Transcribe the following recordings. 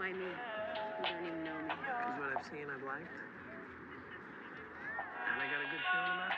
Why me? You don't even know me. Because what I've seen, I've liked. And I got a good feeling about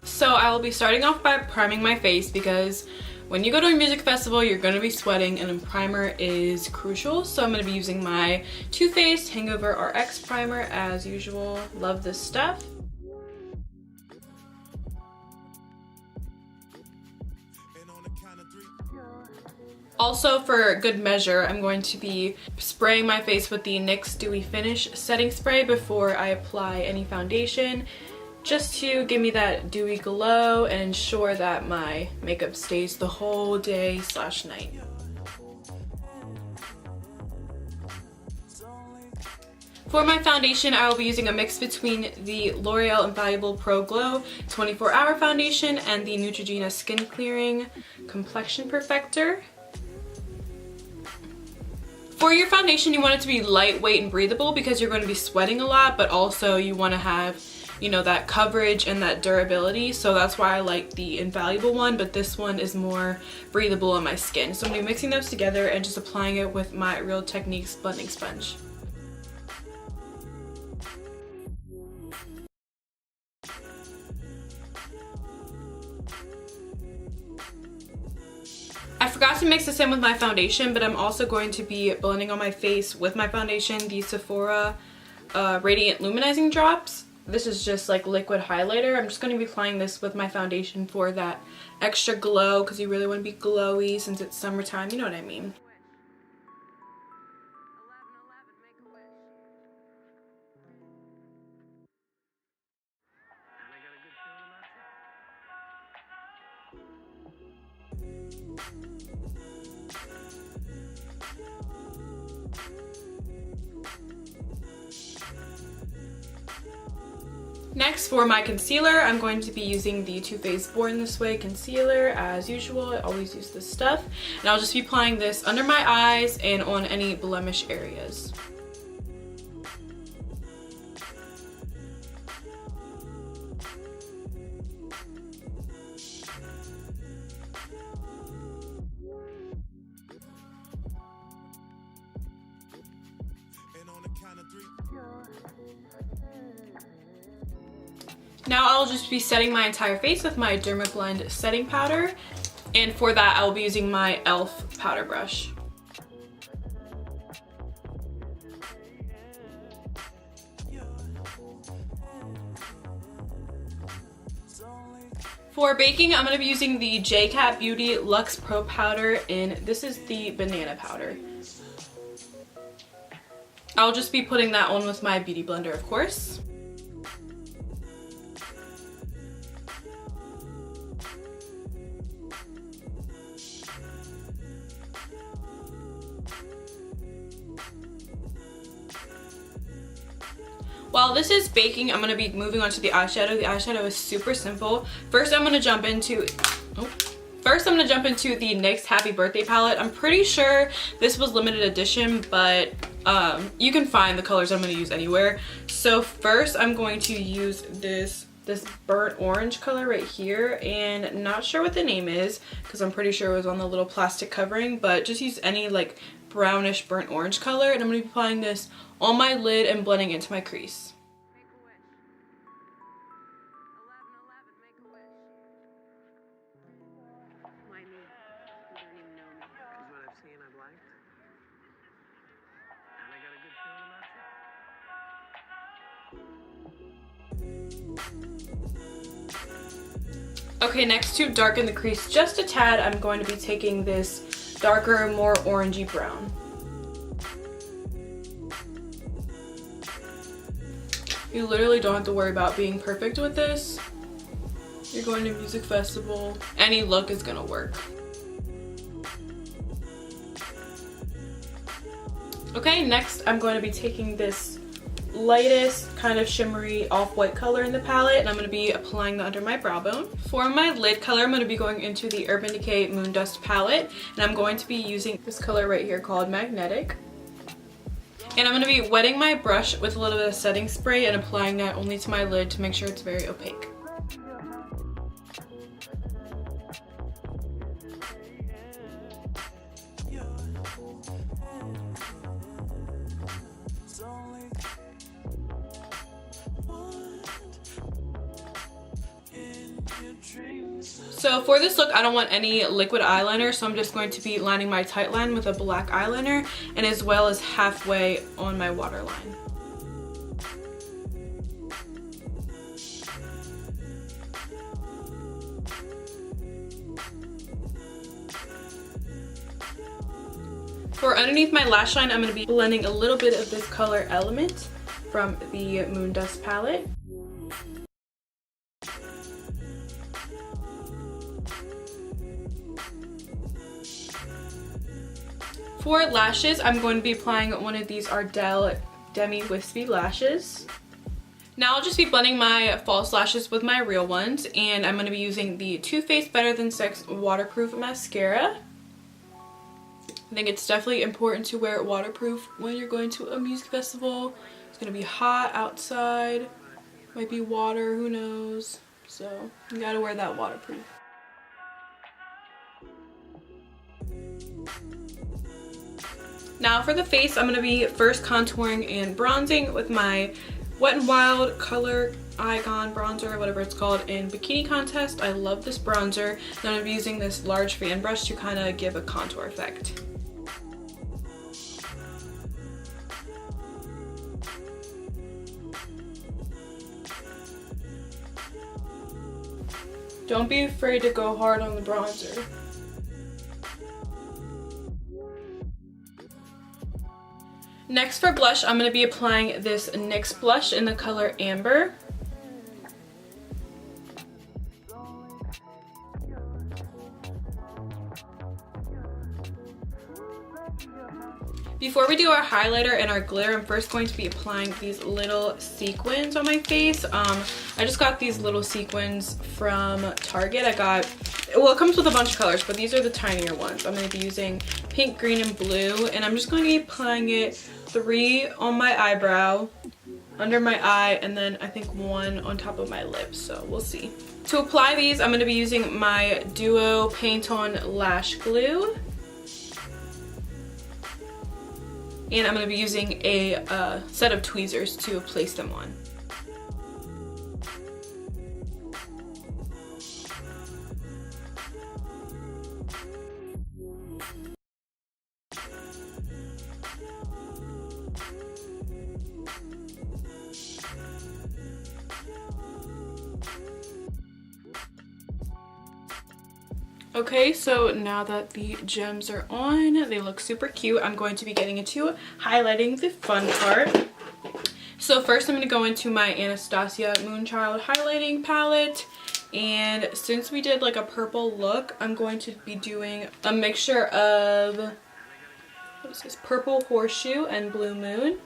So I will be starting off by priming my face because when you go to a music festival, you're going to be sweating and a primer is crucial. So I'm going to be using my Too Faced Hangover RX primer as usual. Love this stuff. Also, for good measure, I'm going to be spraying my face with the NYX Dewy Finish setting spray before I apply any foundation, just to give me that dewy glow and ensure that my makeup stays the whole day / night. For my foundation, I will be using a mix between the L'Oreal Invaluable Pro Glow 24-Hour Foundation and the Neutrogena Skin Clearing Complexion Perfector. For your foundation, you want it to be lightweight and breathable because you're going to be sweating a lot, but also you want to have, you know, that coverage and that durability. So that's why I like the Invaluable one, but this one is more breathable on my skin. So I'm going to be mixing those together and just applying it with my Real Techniques blending sponge. I forgot to mix this in with my foundation, but I'm also going to be blending on my face with my foundation the Sephora Radiant Luminizing Drops. This is just like liquid highlighter. I'm just going to be applying this with my foundation for that extra glow because you really want to be glowy since it's summertime, you know what I mean. Next, for my concealer, I'm going to be using the Too Faced Born This Way concealer as usual. I always use this stuff. And I'll just be applying this under my eyes and on any blemish areas. Now I'll just be setting my entire face with my Dermablend setting powder, and for that I will be using my e.l.f. powder brush. For baking, I'm going to be using the J-Cat Beauty Luxe Pro Powder, and this is the banana powder. I'll just be putting that on with my beauty blender, of course. While this is baking, I'm going to be moving on to the eyeshadow. The eyeshadow is super simple. First, I'm going to jump into the NYX Happy Birthday palette. I'm pretty sure this was limited edition, but you can find the colors I'm going to use anywhere. So first, I'm going to use this burnt orange color right here, and not sure what the name is because I'm pretty sure it was on the little plastic covering, but just use any like brownish burnt orange color, and I'm going to be applying this on my lid and blending into my crease. Why me? You don't even know me. Because what I've seen, I've liked. And I got a good feeling about it. Okay, next to darken the crease just a tad, I'm going to be taking this darker, more orangey brown. You literally don't have to worry about being perfect with this. You're going to a music festival. Any look is gonna work. Okay, next I'm going to be taking this lightest kind of shimmery off-white color in the palette, and I'm going to be applying that under my brow bone. For my lid color, I'm going to be going into the Urban Decay Moon Dust palette, and I'm going to be using this color right here called Magnetic. And I'm going to be wetting my brush with a little bit of setting spray and applying that only to my lid to make sure it's very opaque. So for this look, I don't want any liquid eyeliner, so I'm just going to be lining my tight line with a black eyeliner, and as well as halfway on my waterline. For underneath my lash line, I'm going to be blending a little bit of this color Element from the Moon Dust palette. For lashes, I'm going to be applying one of these Ardell Demi Wispy lashes. Now I'll just be blending my false lashes with my real ones, and I'm going to be using the Too Faced Better Than Sex Waterproof Mascara. I think it's definitely important to wear it waterproof when you're going to a music festival. It's going to be hot outside, might be water, who knows, so you gotta wear that waterproof. Now for the face, I'm going to be first contouring and bronzing with my Wet n Wild Color Icon bronzer, whatever it's called, in Bikini Contest. I love this bronzer. And I'm going to be using this large fan brush to kind of give a contour effect. Don't be afraid to go hard on the bronzer. Next for blush, I'm going to be applying this NYX blush in the color Amber. Before we do our highlighter and our glitter, I'm first going to be applying these little sequins on my face. I just got these little sequins from Target. Well, it comes with a bunch of colors, but these are the tinier ones. I'm going to be using pink, green, and blue, and I'm just going to be applying it 3 on my eyebrow, under my eye, and then I think 1 on top of my lips, so we'll see. To apply these, I'm going to be using my Duo Paint On Lash Glue. And I'm going to be using a set of tweezers to place them on. Okay, so now that the gems are on, they look super cute. I'm going to be getting into highlighting, the fun part. So first I'm going to go into my Anastasia Moonchild highlighting palette. And since we did like a purple look, I'm going to be doing a mixture of, what is this, Purple Horseshoe and Blue Moon.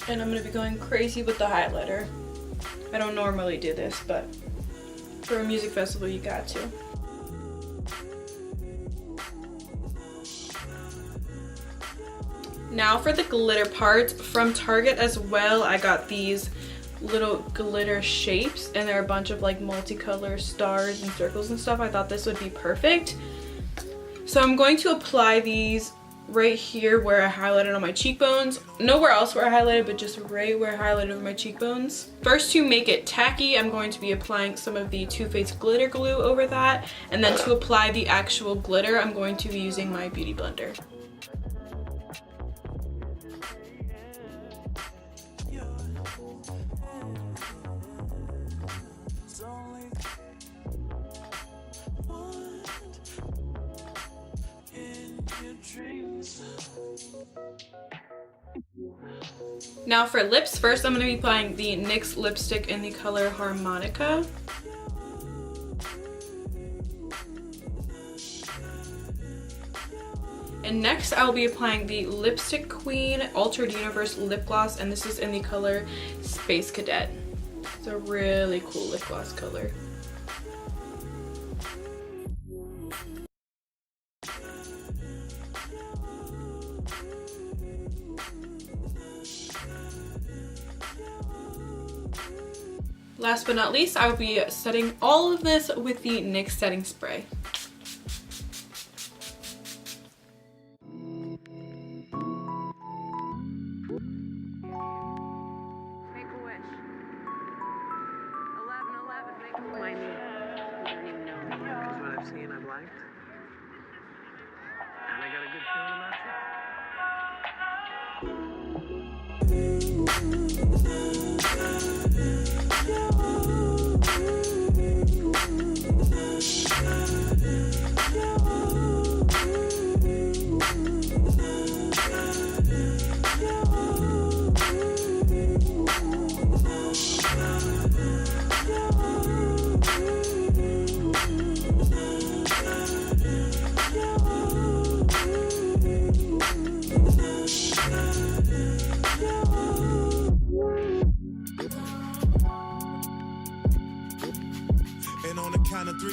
And I'm going to be going crazy with the highlighter. I don't normally do this, but for a music festival you got to. Now for the glitter part, from Target as well, I got these little glitter shapes, and there are a bunch of like multicolor stars and circles and stuff. I thought this would be perfect. So I'm going to apply these right here where I highlighted on my cheekbones. Nowhere else where I highlighted, but just right where I highlighted over my cheekbones. First, to make it tacky, I'm going to be applying some of the Too Faced glitter glue over that. And then to apply the actual glitter, I'm going to be using my beauty blender. Now for lips, first I'm going to be applying the NYX lipstick in the color Harmonica. next I will be applying the Lipstick Queen Altered Universe lip gloss, and this is in the color Space Cadet. It's a really cool lip gloss color. Last but not least, I will be setting all of this with the NYX setting spray. Make a wish. 11, make a wish. Why me? You don't even know me. Because what I've seen, I've liked. And I got a good feeling about you. And on the count of 3.